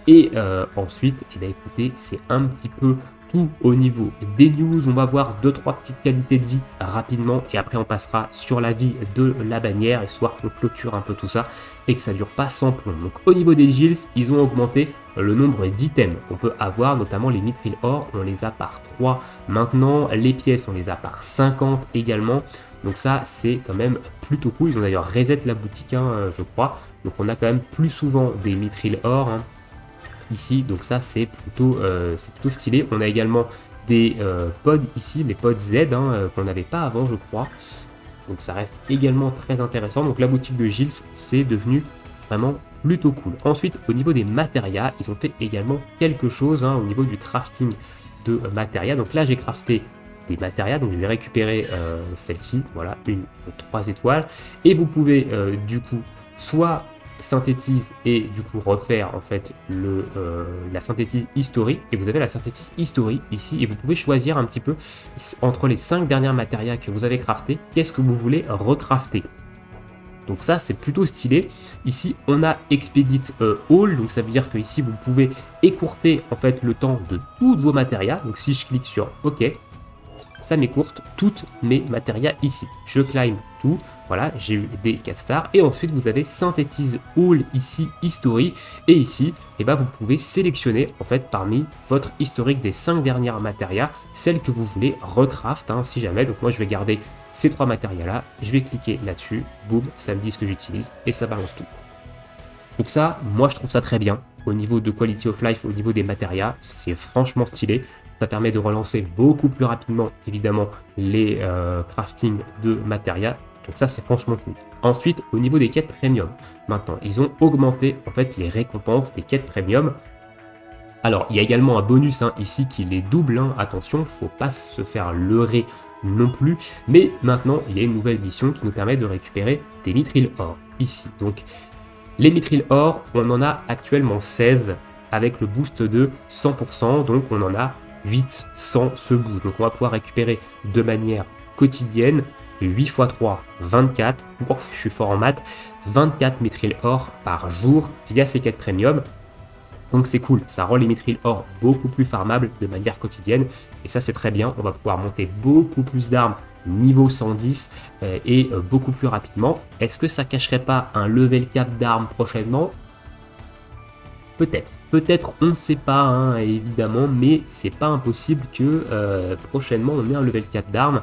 Et ensuite, écoutez, c'est un petit peu tout au niveau des news. On va voir 2-3 petites qualités de vie rapidement et après on passera sur la vie de la bannière, histoire qu'on clôture un peu tout ça et que ça dure pas sans plomb. Donc au niveau des gills, ils ont augmenté le nombre d'items qu'on peut avoir, notamment les mithril or, on les a par 3 maintenant, les pièces on les a par 50 également. Donc ça c'est quand même plutôt cool. Ils ont d'ailleurs reset la boutique, hein, je crois. Donc on a quand même plus souvent des mithril or, hein, ici, donc ça c'est plutôt stylé. On a également des pods ici, les pods Z, hein, qu'on n'avait pas avant je crois, donc ça reste également très intéressant. Donc la boutique de Gilles c'est devenu vraiment plutôt cool. Ensuite au niveau des matérias, ils ont fait également quelque chose, hein, au niveau du crafting de matérias. Donc là j'ai crafté des matérias, donc je vais récupérer celle-ci, voilà, une 3 étoiles, et vous pouvez du coup soit synthétise et du coup refaire en fait la synthétise history, et vous avez la synthétise history ici et vous pouvez choisir un petit peu entre les 5 dernières matérias que vous avez crafté, qu'est-ce que vous voulez recrafter. Donc ça c'est plutôt stylé. Ici on a Expedite All, donc ça veut dire que ici vous pouvez écourter en fait le temps de tous vos matérias. Donc si je clique sur OK, ça m'écourte toutes mes matérias ici. Je climb tout, voilà, j'ai eu des 4 stars. Et ensuite, vous avez Synthétise All ici, History. Et ici, vous pouvez sélectionner en fait parmi votre historique des 5 dernières matérias, celles que vous voulez recraft, hein, si jamais. Donc moi, je vais garder ces 3 matérias-là. Je vais cliquer là-dessus, boum, ça me dit ce que j'utilise et ça balance tout. Donc ça, moi, je trouve ça très bien. Au niveau de quality of life, au niveau des matérias, c'est franchement stylé. Ça permet de relancer beaucoup plus rapidement, évidemment, les crafting de matérias. Donc ça, c'est franchement cool. Ensuite, au niveau des quêtes premium, maintenant, ils ont augmenté en fait les récompenses des quêtes premium. Alors, il y a également un bonus ici qui les double, attention, faut pas se faire leurrer non plus, mais maintenant, il y a une nouvelle mission qui nous permet de récupérer des mithril or, ici. Donc, les mithril or, on en a actuellement 16 avec le boost de 100%, donc on en a 8 sans ce boost. Donc, on va pouvoir récupérer de manière quotidienne 8 x 3, 24, je suis fort en maths, 24 mithril or par jour via ces quêtes premium. Donc c'est cool, ça rend les mithril or beaucoup plus farmables de manière quotidienne, et ça c'est très bien, on va pouvoir monter beaucoup plus d'armes niveau 110 et beaucoup plus rapidement. Est-ce que ça cacherait pas un level cap d'armes prochainement? Peut-être, on ne sait pas évidemment, mais c'est pas impossible que prochainement on ait un level cap d'armes,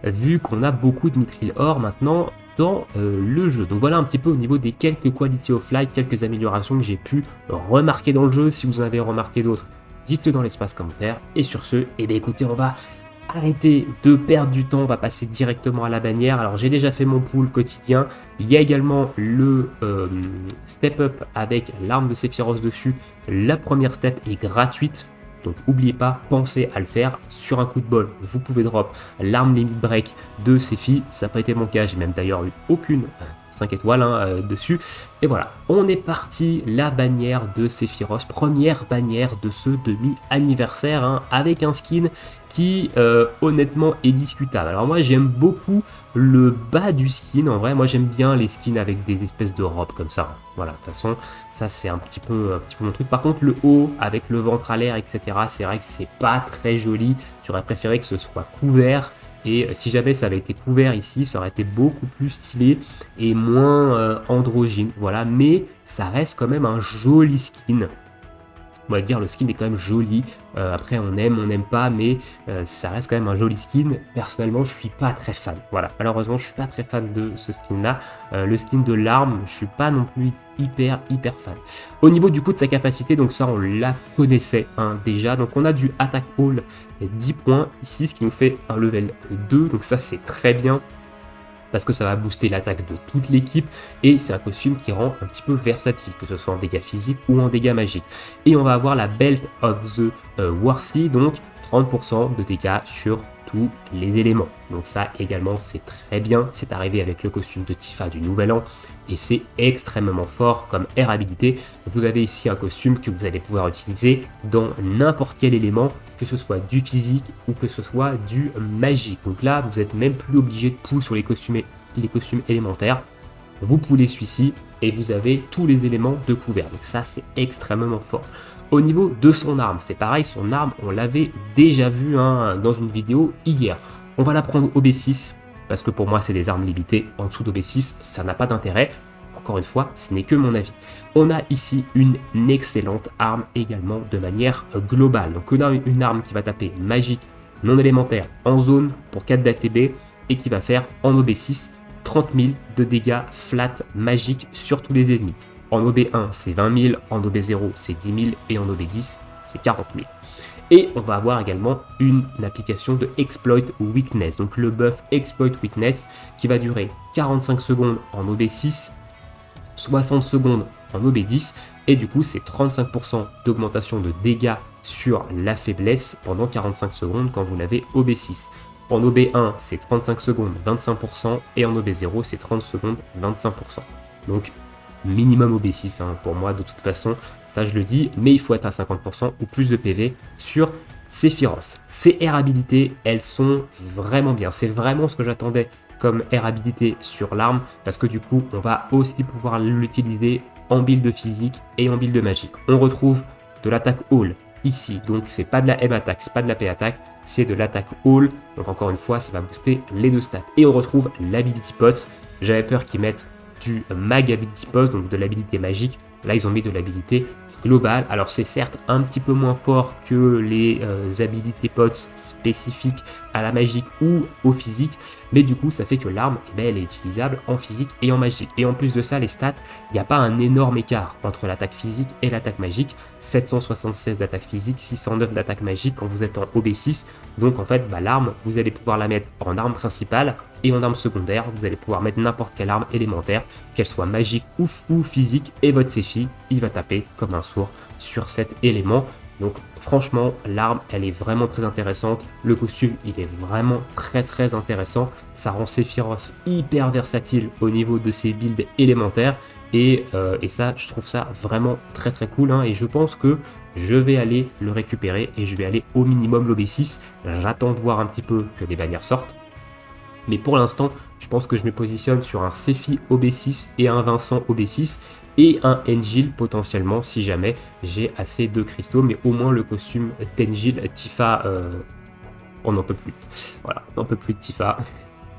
vu qu'on a beaucoup de mithril or maintenant dans le jeu. Donc voilà un petit peu au niveau des quelques quality of life, quelques améliorations que j'ai pu remarquer dans le jeu. Si vous en avez remarqué d'autres, dites-le dans l'espace commentaire. Et sur ce, écoutez, on va arrêter de perdre du temps, on va passer directement à la bannière. Alors j'ai déjà fait mon pool quotidien, il y a également le step up avec l'arme de Sephiroth dessus. La première step est gratuite, donc n'oubliez pas, pensez à le faire. Sur un coup de bol, vous pouvez drop l'arme limit break de Sephi, ça n'a pas été mon cas, j'ai même d'ailleurs eu aucune 5 étoiles dessus. Et voilà, on est parti, la bannière de Sephiroth, première bannière de ce demi-anniversaire, avec un skin qui honnêtement est discutable. Alors moi j'aime beaucoup le bas du skin, en vrai moi j'aime bien les skins avec des espèces de robes comme ça. Voilà, de toute façon ça c'est un petit peu mon truc. Par contre le haut avec le ventre à l'air etc, c'est vrai que c'est pas très joli, j'aurais préféré que ce soit couvert. Et si jamais ça avait été couvert ici, ça aurait été beaucoup plus stylé et moins androgyne. Voilà, mais ça reste quand même un joli skin. On va dire le skin est quand même joli. Après on n'aime pas, mais ça reste quand même un joli skin. Personnellement, je suis pas très fan. Voilà, malheureusement, je suis pas très fan de ce skin-là. Le skin de l'arme, je suis pas non plus hyper fan. Au niveau du coup de sa capacité, donc ça on la connaissait déjà. Donc on a du attack all 10 points ici, ce qui nous fait un level 2. Donc ça c'est très bien, parce que ça va booster l'attaque de toute l'équipe, et c'est un costume qui rend un petit peu versatile, que ce soit en dégâts physiques ou en dégâts magiques. Et on va avoir la Belt of the Warsi, donc 30% de dégâts sur tous les éléments. Donc ça également c'est très bien, c'est arrivé avec le costume de Tifa du Nouvel An, et c'est extrêmement fort comme air habilité. Vous avez ici un costume que vous allez pouvoir utiliser dans n'importe quel élément, que ce soit du physique ou que ce soit du magique. Donc là, vous n'êtes même plus obligé de pull sur les costumes élémentaires. Vous poulez celui-ci et vous avez tous les éléments de couvert. Donc ça, c'est extrêmement fort. Au niveau de son arme, c'est pareil, son arme, on l'avait déjà vu dans une vidéo hier. On va la prendre OB6, parce que pour moi, c'est des armes limitées. En dessous d'OB6, ça n'a pas d'intérêt. Encore une fois, ce n'est que mon avis. On a ici une excellente arme également de manière globale. Donc on a une arme qui va taper magique non élémentaire en zone pour 4 d'ATB et qui va faire en OB6 30 000 de dégâts flat magiques sur tous les ennemis. En OB1 c'est 20 000, en OB0 c'est 10 000 et en OB10 c'est 40 000. Et on va avoir également une application de Exploit Weakness, donc le buff Exploit Weakness qui va durer 45 secondes en OB6, 60 secondes en OB10, et du coup c'est 35% d'augmentation de dégâts sur la faiblesse pendant 45 secondes quand vous l'avez OB6. En OB1 c'est 35 secondes 25%, et en OB0 c'est 30 secondes 25%. Donc minimum OB6 pour moi de toute façon, ça je le dis, mais il faut être à 50% ou plus de PV sur Sephiroth. Ces air habilités, elles sont vraiment bien, c'est vraiment ce que j'attendais comme air habilité sur l'arme, parce que du coup on va aussi pouvoir l'utiliser en build physique et en build magique. On retrouve de l'attaque all ici, donc c'est pas de la M attaque, c'est pas de la P attaque, c'est de l'attaque all, donc encore une fois ça va booster les deux stats. Et on retrouve l'ability pots, j'avais peur qu'ils mettent du mag ability pots, donc de l'habilité magique, là ils ont mis de l'habilité globale. Alors c'est certes un petit peu moins fort que les habilités pots spécifiques à la magique ou au physique, mais du coup ça fait que l'arme elle est utilisable en physique et en magique. Et en plus de ça, les stats, il n'y a pas un énorme écart entre l'attaque physique et l'attaque magique. 776 d'attaque physique, 609 d'attaque magique quand vous êtes en OB6. Donc en fait l'arme, vous allez pouvoir la mettre en arme principale et en arme secondaire. Vous allez pouvoir mettre n'importe quelle arme élémentaire, qu'elle soit magique ou physique, et votre Sephi il va taper comme un sourd sur cet élément. Donc franchement, l'arme, elle est vraiment très intéressante. Le costume, il est vraiment très intéressant. Ça rend Sephiroth hyper versatile au niveau de ses builds élémentaires. Et ça, je trouve ça vraiment très cool. Hein. Et je pense que je vais aller le récupérer et je vais aller au minimum l'OB6. J'attends de voir un petit peu que les bannières sortent. Mais pour l'instant, je pense que je me positionne sur un Sephi OB6 et un Vincent OB6 et un Engil potentiellement si jamais j'ai assez de cristaux. Mais au moins le costume d'Engil, Tifa, on n'en peut plus. Voilà, on n'en peut plus de Tifa,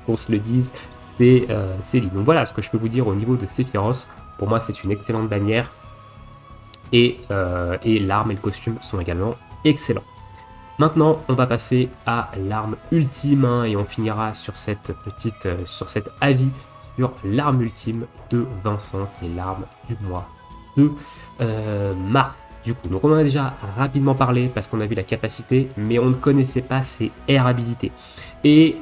qu'on se le dise, c'est lui. Donc voilà ce que je peux vous dire au niveau de Sephiroth. Pour moi, c'est une excellente bannière. Et l'arme et le costume sont également excellents. Maintenant, on va passer à l'arme ultime hein, et on finira sur cette sur cet avis sur l'arme ultime de Vincent, qui est l'arme du mois de mars. Du coup, donc on en a déjà rapidement parlé parce qu'on a vu la capacité, mais on ne connaissait pas ses air habilités. Et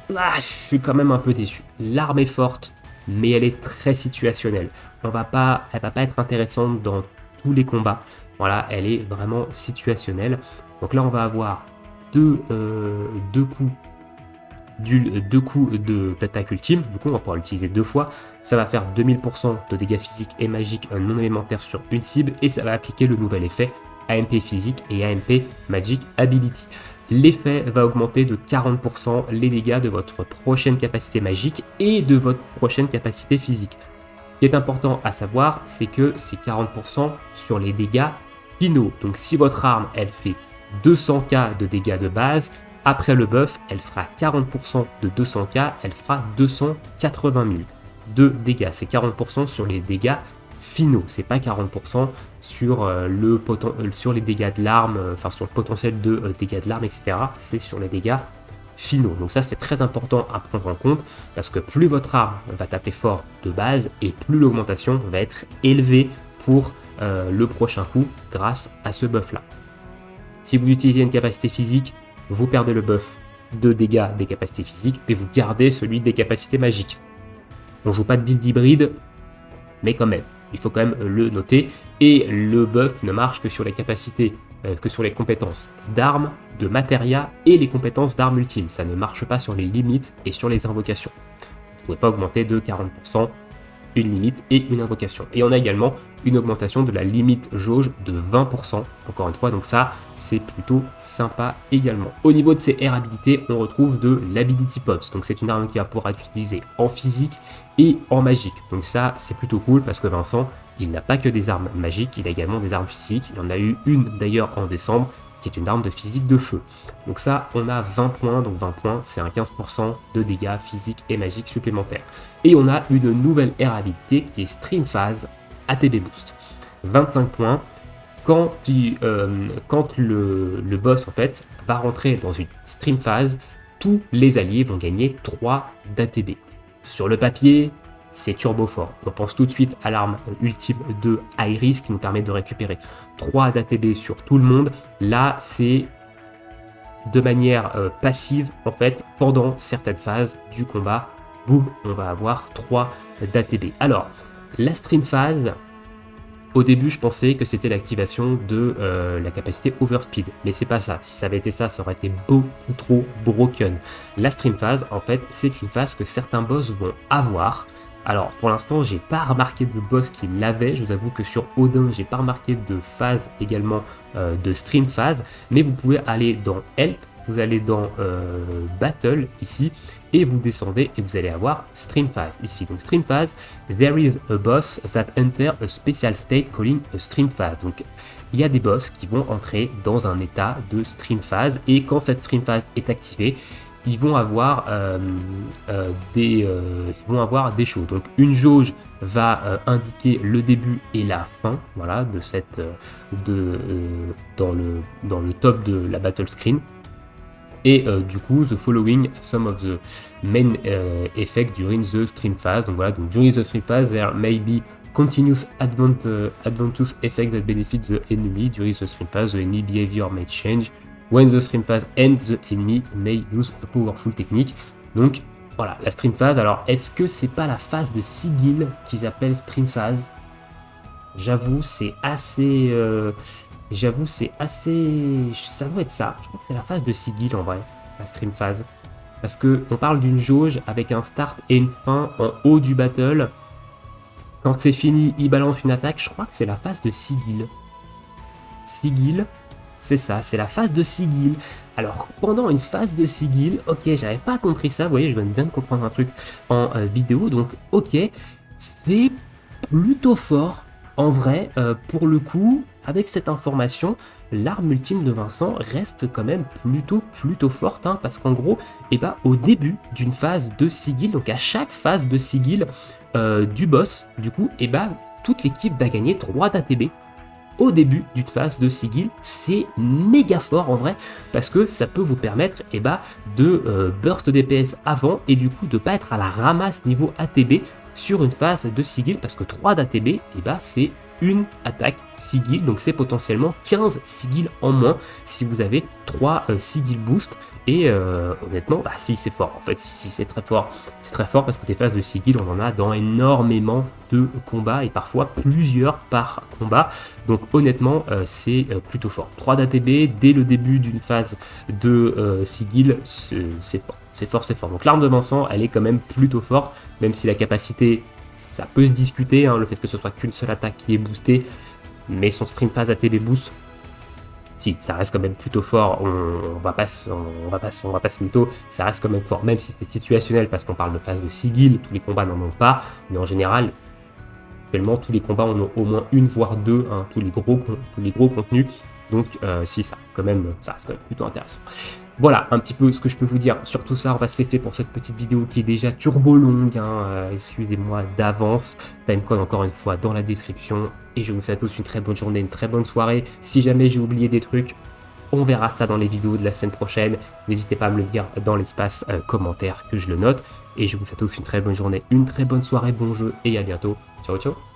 là, je suis quand même un peu déçu. L'arme est forte, mais elle est très situationnelle. Elle va pas être intéressante dans tous les combats. Voilà, elle est vraiment situationnelle. Donc là, on va avoir deux coups d'attaque ultime. Du coup, on va pouvoir l'utiliser 2 fois. Ça va faire 2000% de dégâts physiques et magiques non élémentaires sur une cible. Et ça va appliquer le nouvel effet AMP physique et AMP Magic Ability. L'effet va augmenter de 40% les dégâts de votre prochaine capacité magique et de votre prochaine capacité physique. Ce qui est important à savoir, c'est que c'est 40% sur les dégâts finaux. Donc si votre arme, elle fait 200k de dégâts de base, après le buff, elle fera 40% de 200k, elle fera 280 000 de dégâts. C'est 40% sur les dégâts finaux, c'est pas 40% sur, sur les dégâts de l'arme, enfin sur le potentiel de dégâts de l'arme, etc. C'est sur les dégâts finaux. Donc ça, c'est très important à prendre en compte parce que plus votre arme va taper fort de base et plus l'augmentation va être élevée pour le prochain coup grâce à ce buff là. Si vous utilisez une capacité physique, vous perdez le buff de dégâts des capacités physiques et vous gardez celui des capacités magiques. On joue pas de build hybride, mais quand même, il faut quand même le noter. Et le buff ne marche que sur les capacités, que sur les compétences d'armes, de matéria et les compétences d'armes ultimes. Ça ne marche pas sur les limites et sur les invocations. Vous ne pouvez pas augmenter de 40% une limite et une invocation. Et on a également une augmentation de la limite jauge de 20%, encore une fois, donc ça, c'est plutôt sympa également. Au niveau de ses air habilités, on retrouve de l'Ability Pots, donc c'est une arme qui va pouvoir être utilisée en physique et en magique. Donc ça, c'est plutôt cool parce que Vincent, il n'a pas que des armes magiques, il a également des armes physiques. Il en a eu une d'ailleurs en décembre, qui est une arme de physique de feu. Donc ça, on a 20 points, donc 20 points, c'est un 15% de dégâts physiques et magiques supplémentaires. Et on a une nouvelle air habilité qui est Stream Phase ATB Boost. 25 points, quand le boss en fait va rentrer dans une Stream Phase, tous les alliés vont gagner 3 d'ATB. Sur le papier, c'est turbo fort. On pense tout de suite à l'arme ultime de Iris qui nous permet de récupérer 3 d'ATB sur tout le monde. Là, c'est de manière passive, en fait, pendant certaines phases du combat, boum, on va avoir 3 d'ATB. Alors, la stream phase, au début, je pensais que c'était l'activation de la capacité Overspeed, mais c'est pas ça. Si ça avait été ça, ça aurait été beaucoup trop broken. La stream phase, en fait, c'est une phase que certains boss vont avoir. Alors, pour l'instant, j'ai pas remarqué de boss qui l'avait. Je vous avoue que sur Odin, j'ai pas remarqué de phase également de stream phase, mais vous pouvez aller dans Help. Vous allez dans Battle ici et vous descendez et vous allez avoir Stream Phase ici. Donc Stream Phase, there is a boss that enter a special state calling a Stream Phase. Donc il y a des boss qui vont entrer dans un état de Stream Phase et quand cette Stream Phase est activée, ils vont avoir des choses. Donc une jauge va indiquer le début et la fin, voilà, de cette dans le top de la battle screen. Et du coup, the following some of the main effects during the stream phase. Donc voilà, donc during the stream phase, there may be continuous advantageous effects that benefit the enemy. During the stream phase, the enemy behavior may change. When the stream phase ends, the enemy may use a powerful technique. Donc voilà, la stream phase. Alors, est-ce que c'est pas la phase de Sigil qu'ils appellent stream phase? J'avoue, c'est assez J'avoue, c'est assez... Ça doit être ça. Je crois que c'est la phase de Sigil en vrai, la stream phase. Parce que on parle d'une jauge avec un start et une fin en haut du battle. Quand c'est fini, il balance une attaque. Je crois que c'est la phase de Sigil. Sigil, c'est ça, c'est la phase de Sigil. Alors, pendant une phase de Sigil, ok, j'avais pas compris ça. Vous voyez, je viens de comprendre un truc en vidéo. Donc, ok, c'est plutôt fort. En vrai, pour le coup, avec cette information, l'arme ultime de Vincent reste quand même plutôt forte, hein, parce qu'en gros, au début d'une phase de Sigil, donc à chaque phase de Sigil du boss, du coup, toute l'équipe va gagner 3 d'ATB au début d'une phase de Sigil. C'est méga fort en vrai, parce que ça peut vous permettre de burst DPS avant, et du coup de pas être à la ramasse niveau ATB sur une phase de Sigil, parce que 3 d'ATB, c'est une attaque Sigil, donc c'est potentiellement 15 Sigil en moins si vous avez 3 Sigil boost, et honnêtement, si c'est fort, en fait, si c'est très fort parce que des phases de Sigil, on en a dans énormément de combats, et parfois plusieurs par combat, donc honnêtement, c'est plutôt fort. 3 d'ATB dès le début d'une phase de Sigil, c'est fort. Donc l'arme de Vincent, elle est quand même plutôt forte, même si la capacité, ça peut se discuter, hein, le fait que ce soit qu'une seule attaque qui est boostée, mais son stream phase ATB boost, si, ça reste quand même plutôt fort. On va pas se mytho, ça reste quand même fort, même si c'est situationnel, parce qu'on parle de phase de Sigil, tous les combats n'en ont pas, mais en général, actuellement, tous les combats en ont au moins une, voire deux, hein, tous les gros contenus, donc si, ça reste quand même plutôt intéressant. Voilà un petit peu ce que je peux vous dire sur tout ça. On va se laisser pour cette petite vidéo qui est déjà turbo longue, hein, excusez-moi d'avance. Timecode encore une fois dans la description, et je vous souhaite à tous une très bonne journée, une très bonne soirée. Si jamais j'ai oublié des trucs, on verra ça dans les vidéos de la semaine prochaine. N'hésitez pas à me le dire dans l'espace commentaire que je le note, et je vous souhaite à tous une très bonne journée, une très bonne soirée, bon jeu, et à bientôt. Ciao ciao.